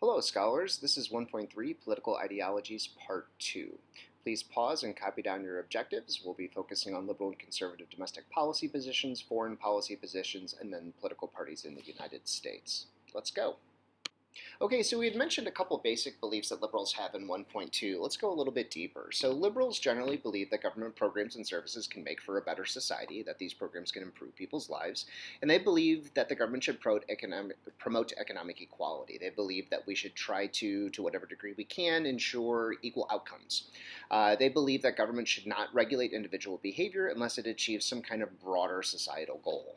Hello, scholars. This is 1.3 Political Ideologies Part 2. Please pause and copy down your objectives. We'll be focusing on liberal and conservative domestic policy positions, foreign policy positions, and then political parties in the United States. Let's go. Okay, so we had mentioned a couple basic beliefs that liberals have in 1.2. Let's go a little bit deeper. So liberals generally believe that government programs and services can make for a better society, that these programs can improve people's lives, and they believe that the government should promote economic equality. They believe that we should try to whatever degree we can, ensure equal outcomes. They believe that government should not regulate individual behavior unless it achieves some kind of broader societal goal.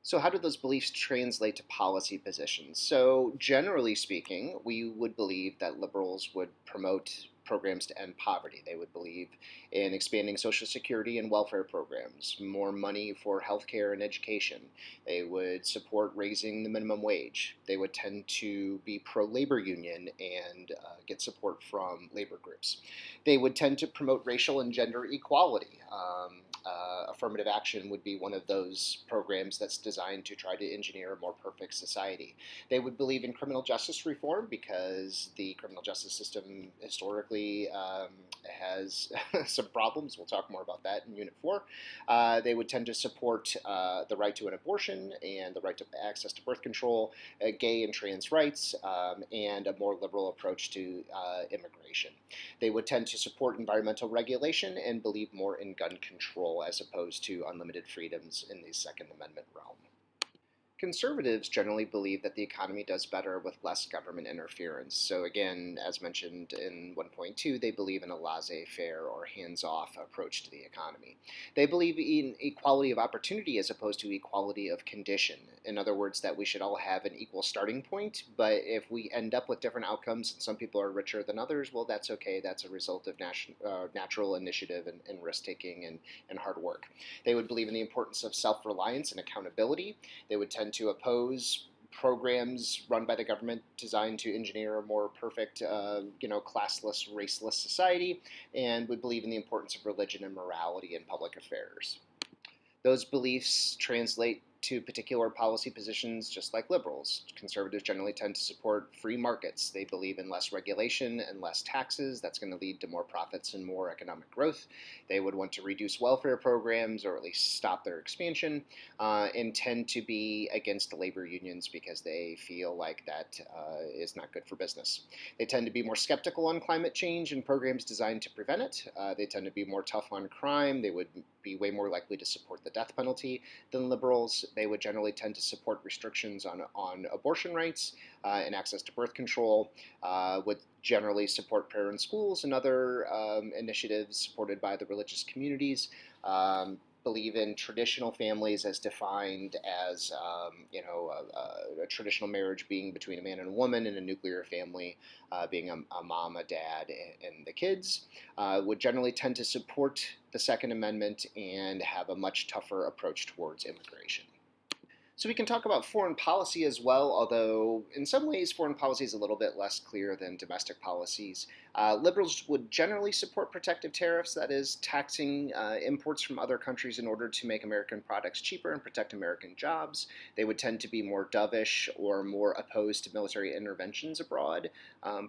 So how do those beliefs translate to policy positions? So generally speaking, we would believe that liberals would promote programs to end poverty. They would believe in expanding Social Security and welfare programs, more money for healthcare and education. They would support raising the minimum wage. They would tend to be pro-labor union and get support from labor groups. They would tend to promote racial and gender equality. Affirmative action would be one of those programs that's designed to try to engineer a more perfect society. They would believe in criminal justice reform because the criminal justice system historically has some problems. We'll talk more about that in Unit 4. They would tend to support the right to an abortion and the right to access to birth control, gay and trans rights, and a more liberal approach to immigration. They would tend to support environmental regulation and believe more in gun control as opposed to unlimited freedoms in the Second Amendment realm. Conservatives generally believe that the economy does better with less government interference. So again, as mentioned in 1.2, they believe in a laissez-faire or hands-off approach to the economy. They believe in equality of opportunity as opposed to equality of condition. In other words, that we should all have an equal starting point, but if we end up with different outcomes and some people are richer than others, well, that's okay. That's a result of natural initiative and risk-taking and hard work. They would believe in the importance of self-reliance and accountability. They would tend to oppose programs run by the government designed to engineer a more perfect, classless, raceless society, and would believe in the importance of religion and morality in public affairs. Those beliefs translate to particular policy positions just like liberals. Conservatives generally tend to support free markets. They believe in less regulation and less taxes. That's going to lead to more profits and more economic growth. They would want to reduce welfare programs or at least stop their expansion, and tend to be against labor unions because they feel like that is not good for business. They tend to be more skeptical on climate change and programs designed to prevent it. They tend to be more tough on crime. They would be way more likely to support the death penalty than liberals. They would generally tend to support restrictions on abortion rights and access to birth control, would generally support prayer in schools and other initiatives supported by the religious communities, believe in traditional families as defined as, a traditional marriage being between a man and a woman, and a nuclear family being a mom, a dad, and the kids, would generally tend to support the Second Amendment and have a much tougher approach towards immigration. So we can talk about foreign policy as well, although in some ways foreign policy is a little bit less clear than domestic policies. Liberals would generally support protective tariffs, that is, taxing imports from other countries in order to make American products cheaper and protect American jobs. They would tend to be more dovish or more opposed to military interventions abroad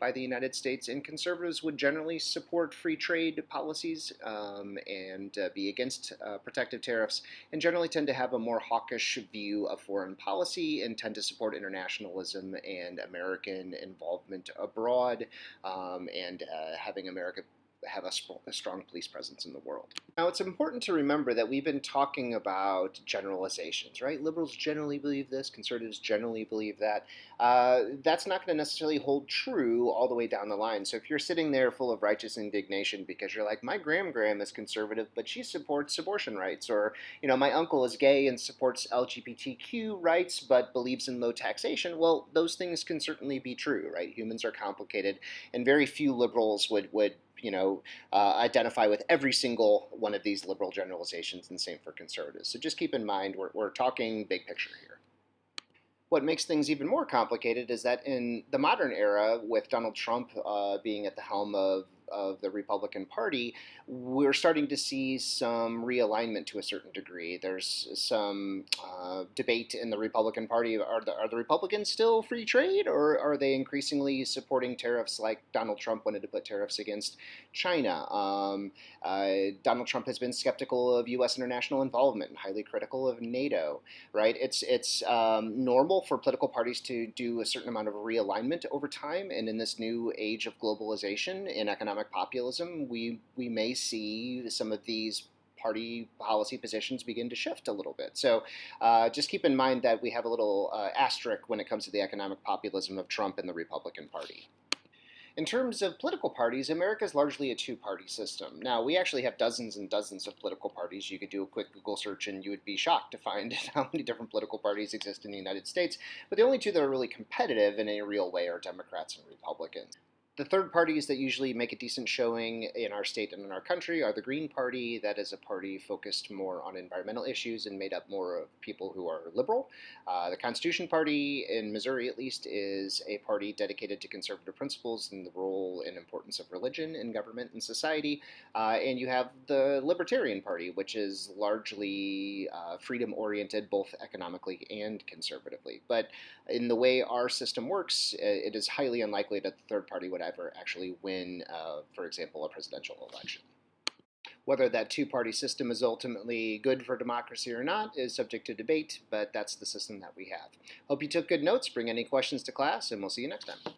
by the United States, and conservatives would generally support free trade policies and be against protective tariffs, and generally tend to have a more hawkish view of foreign policy and tend to support internationalism and American involvement abroad, and having America have a strong police presence in the world. Now, it's important to remember that we've been talking about generalizations, right? Liberals generally believe this, conservatives generally believe that. That's not going to necessarily hold true all the way down the line. So if you're sitting there full of righteous indignation because you're like, my gram is conservative, but she supports abortion rights, or, my uncle is gay and supports LGBTQ rights, but believes in low taxation, well, those things can certainly be true, right? Humans are complicated, and very few liberals would identify with every single one of these liberal generalizations, and same for conservatives. So just keep in mind, we're talking big picture here. What makes things even more complicated is that in the modern era, with Donald Trump being at the helm of of the Republican Party, we're starting to see some realignment to a certain degree. There's some debate in the Republican Party. Are the Republicans still free trade, or are they increasingly supporting tariffs like Donald Trump wanted to put tariffs against China? Donald Trump has been skeptical of U.S. international involvement and highly critical of NATO. Right? It's normal for political parties to do a certain amount of realignment over time, and in this new age of globalization and economic populism, we may see some of these party policy positions begin to shift a little bit. So just keep in mind that we have a little asterisk when it comes to the economic populism of Trump and the Republican Party. In terms of political parties, America is largely a two-party system. Now, we actually have dozens and dozens of political parties. You could do a quick Google search and you would be shocked to find how many different political parties exist in the United States. But the only two that are really competitive in a real way are Democrats and Republicans. The third parties that usually make a decent showing in our state and in our country are the Green Party. That is a party focused more on environmental issues and made up more of people who are liberal. The Constitution Party, in Missouri at least, is a party dedicated to conservative principles and the role and importance of religion in government and society. And you have the Libertarian Party, which is largely freedom-oriented, both economically and conservatively. But in the way our system works, it is highly unlikely that the third party would ever actually win, for example, a presidential election. Whether that two-party system is ultimately good for democracy or not is subject to debate, but that's the system that we have. Hope you took good notes. Bring any questions to class, and we'll see you next time.